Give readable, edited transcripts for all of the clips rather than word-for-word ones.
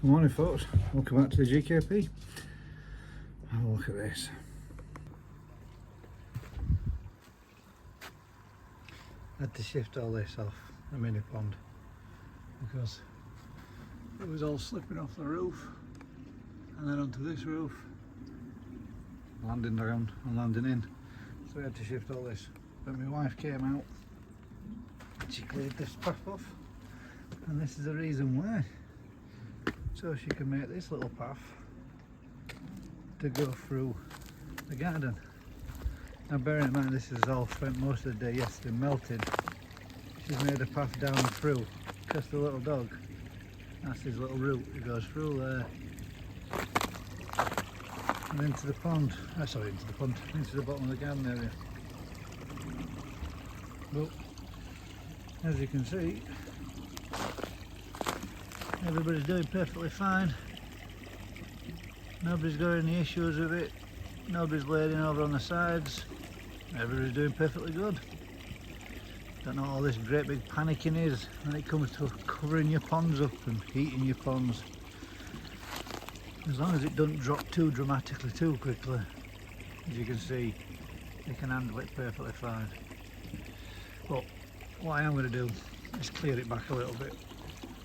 Good morning folks, welcome back to the GKP. Have a look at this. I had to shift all this off the mini pond because it was all slipping off the roof and then onto this roof, landing down and landing in. So I had to shift all this. But my wife came out and she cleared this path off, and this is the reason why. So she can make this little path to go through the garden. Now bearing in mind this is all spent most of the day yesterday melting, she's made a path down through because the little dog, that's his little route, it goes through there and into the pond, into the bottom of the garden area. But as you can see, everybody's doing perfectly fine. Nobody's got any issues with it. Nobody's laying over on the sides. Everybody's doing perfectly good. Don't know what all this great big panicking is when it comes to covering your ponds up and heating your ponds. As long as it doesn't drop too dramatically too quickly, as you can see, you can handle it perfectly fine. But what I am going to do is clear it back a little bit,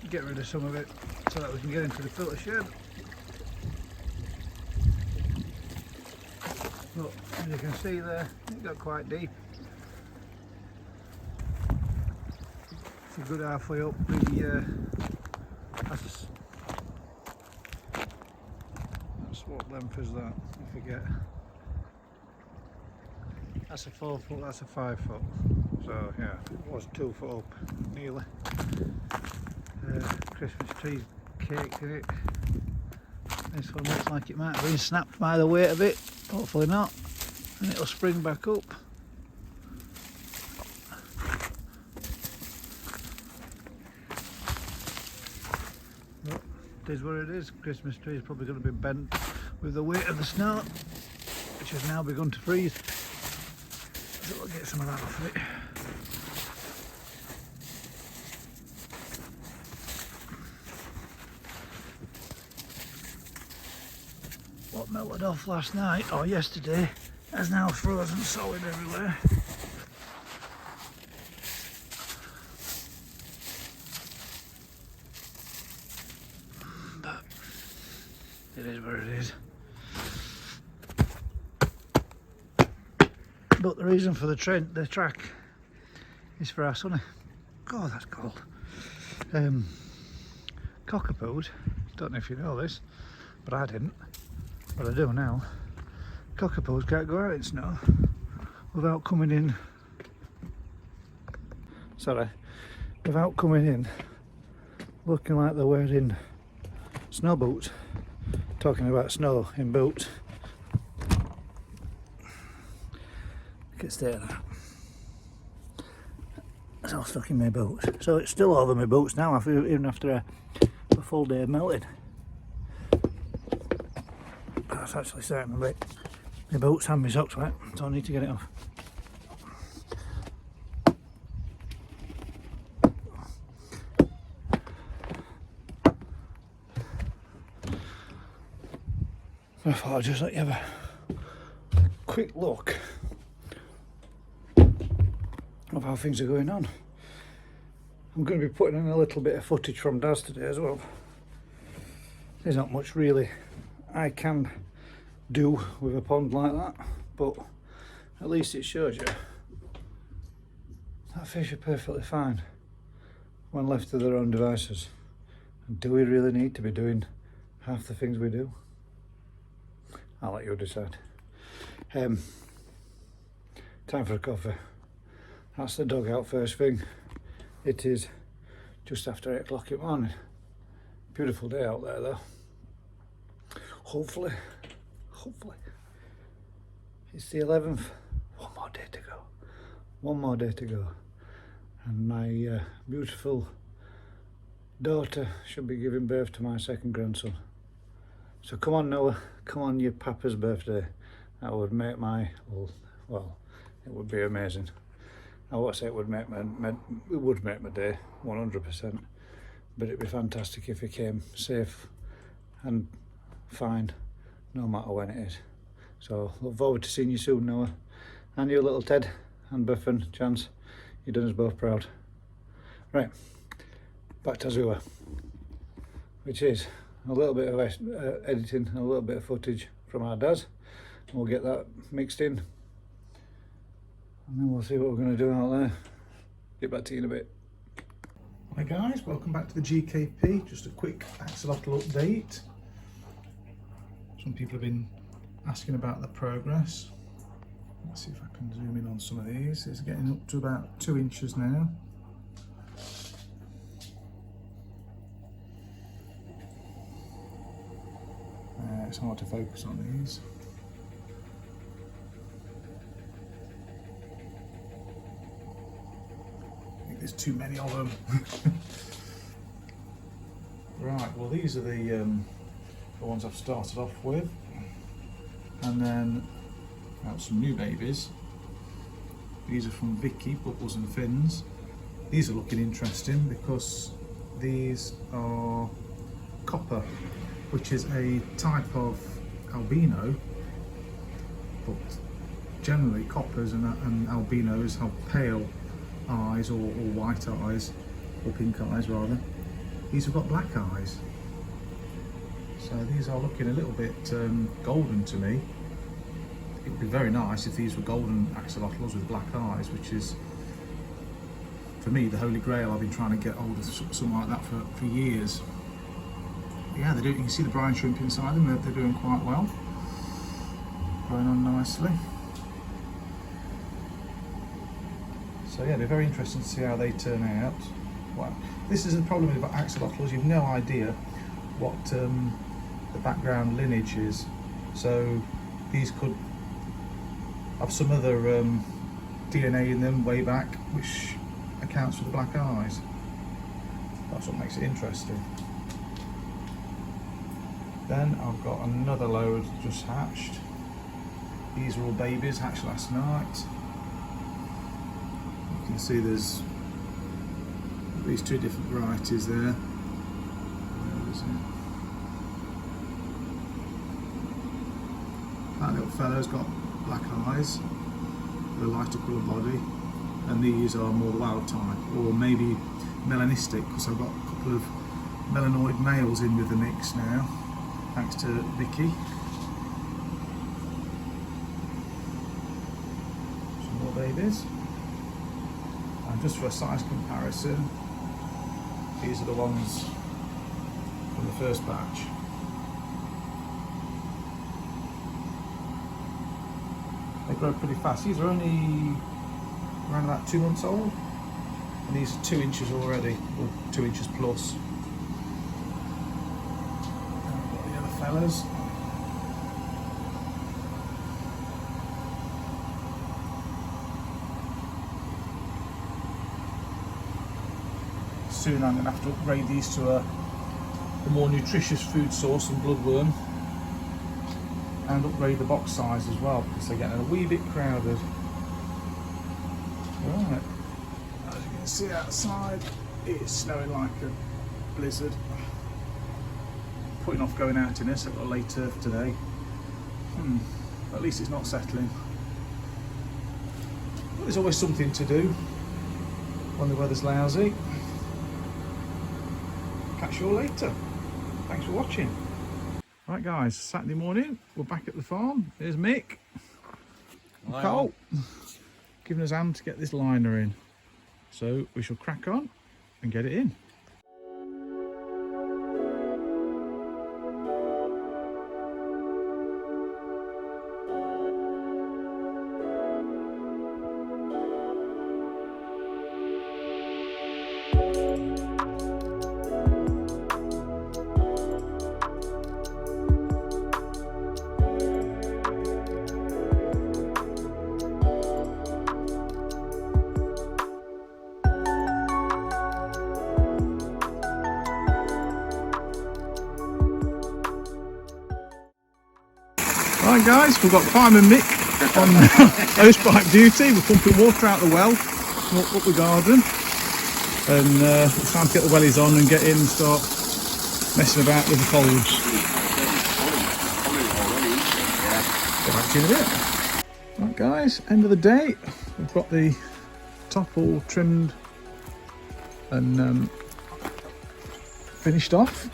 get rid of some of it so that we can get into the filter shed. But as you can see there, it got quite deep. It's a good halfway up the that's what length is that? I forget. That's a 4 foot, that's a 5 foot. So yeah, it was 2 foot up nearly. Christmas tree cake in it. This one looks like it might have been snapped by the weight of it, hopefully not, and it'll spring back up. But it is what it is. Christmas tree is probably going to be bent with the weight of the snow, which has now begun to freeze. So we'll get some of that off of it. What melted off last night or yesterday has now frozen solid everywhere. But it is what it is. But the reason for the track is for our sonny. God, that's cold. Cockapoos, don't know if you know this, but I didn't. But I do now. Cockapoos can't go out in snow without coming in. Without coming in looking like they're wearing snow boots. Talking about snow in boots. I can stay at that. It's all stuck in my boots. So it's still over my boots now, even after a full day of melting. That's actually starting a bit. My boots and my socks wet, so I need to get it off. I thought I'd just let you have a quick look of how things are going on. I'm going to be putting in a little bit of footage from Daz today as well. There's not much really I can do with a pond like that, but at least it shows you that fish are perfectly fine when left to their own devices. And do we really need to be doing half the things we do? I'll let you decide. Time for a coffee. That's the dog out first thing. It is just after 8 o'clock in the morning. Beautiful day out there though. Hopefully it's the 11th. One more day to go, and my beautiful daughter should be giving birth to my second grandson. So come on Noah, come on your papa's birthday. That would make my, well, it would be amazing. I won't say it would make my day 100%, but it'd be fantastic if he came safe and fine no matter when it is. So look forward to seeing you soon, Noah, and you little Ted and Buff and Chance. You've done us both proud. Right, back to Azure, which is a little bit of editing and a little bit of footage from our dads. We'll get that mixed in and then we'll see what we're going to do out there. Get back to you in a bit. Hi guys, welcome back to the GKP. Just a quick Axolotl update. Some people have been asking about the progress. Let's see if I can zoom in on some of these. It's getting up to about 2 inches now. It's hard to focus on these. I think there's too many of them. Right, well these are the ones I've started off with, and then out some new babies. These are from Vicky, Bubbles and Fins. These are looking interesting because these are copper, which is a type of albino, but generally coppers and albinos have pale eyes or white eyes, or pink eyes rather. These have got black eyes. So these are looking a little bit golden to me. It would be very nice if these were golden axolotls with black eyes, which is, for me, the holy grail. I've been trying to get hold of something like that for years. Yeah, they're doing, you can see the brine shrimp inside them, they're doing quite well. Growing on nicely. So yeah, it'll be very interesting to see how they turn out. Well, this is the problem with axolotls, you've no idea what the background lineage is. So these could have some other DNA in them way back, which accounts for the black eyes. That's what makes it interesting. Then I've got another load just hatched. These are all babies, hatched last night. You can see there's these two different varieties there. Where is it? That little fellow's got black eyes, a lighter coloured body, and these are more wild type, or maybe melanistic, because I've got a couple of melanoid males in with the mix now, thanks to Vicky. Some more babies. And just for a size comparison, these are the ones from the first batch. They grow pretty fast. These are only around about 2 months old, and these are 2 inches already, or 2 inches plus. And we've got the other fellas. Soon I'm going to have to upgrade these to a more nutritious food source and bloodworm, and upgrade the box size as well, because they're getting a wee bit crowded. Right, as you can see outside, it's snowing like a blizzard. Putting off going out in this, I've got a late turf today. At least it's not settling. But there's always something to do when the weather's lousy. Catch you all later. Thanks for watching. Right guys, Saturday morning, we're back at the farm. Here's Mick. Hi, Cole. Giving us a hand to get this liner in. So we shall crack on and get it in. Right guys, we've got Fireman Mick on hosepipe duty. We're pumping water out the well, up the garden, and it's time to get the wellies on and get in and start messing about with the foliage. to you in a bit. Right guys, end of the day. We've got the top all trimmed and finished off.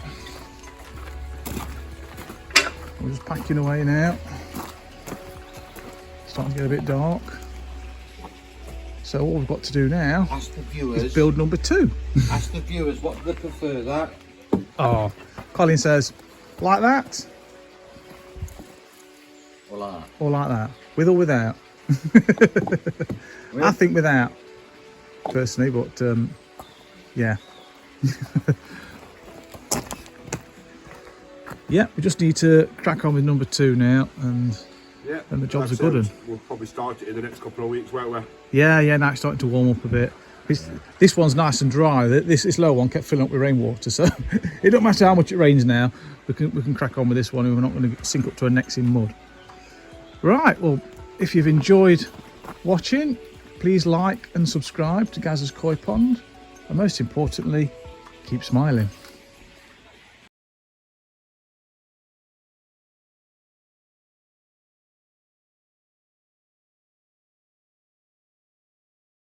We're just packing away now. Starting to get a bit dark. So all we've got to do now is build number 2. Ask the viewers what do they prefer, that? Oh, Colin says, like that? Or like that? Or like that? With or without? I think without, personally, but yeah. Yeah, we just need to crack on with number 2 now, and the job's a good one. We'll probably start it in the next couple of weeks, won't we? Yeah, now it's starting to warm up a bit. This one's nice and dry. This low one kept filling up with rainwater, so it don't matter how much it rains now. We can crack on with this one, and we're not going to sink up to our necks in mud. Right, well, if you've enjoyed watching, please like and subscribe to Gaz's Koi Pond, and most importantly, keep smiling.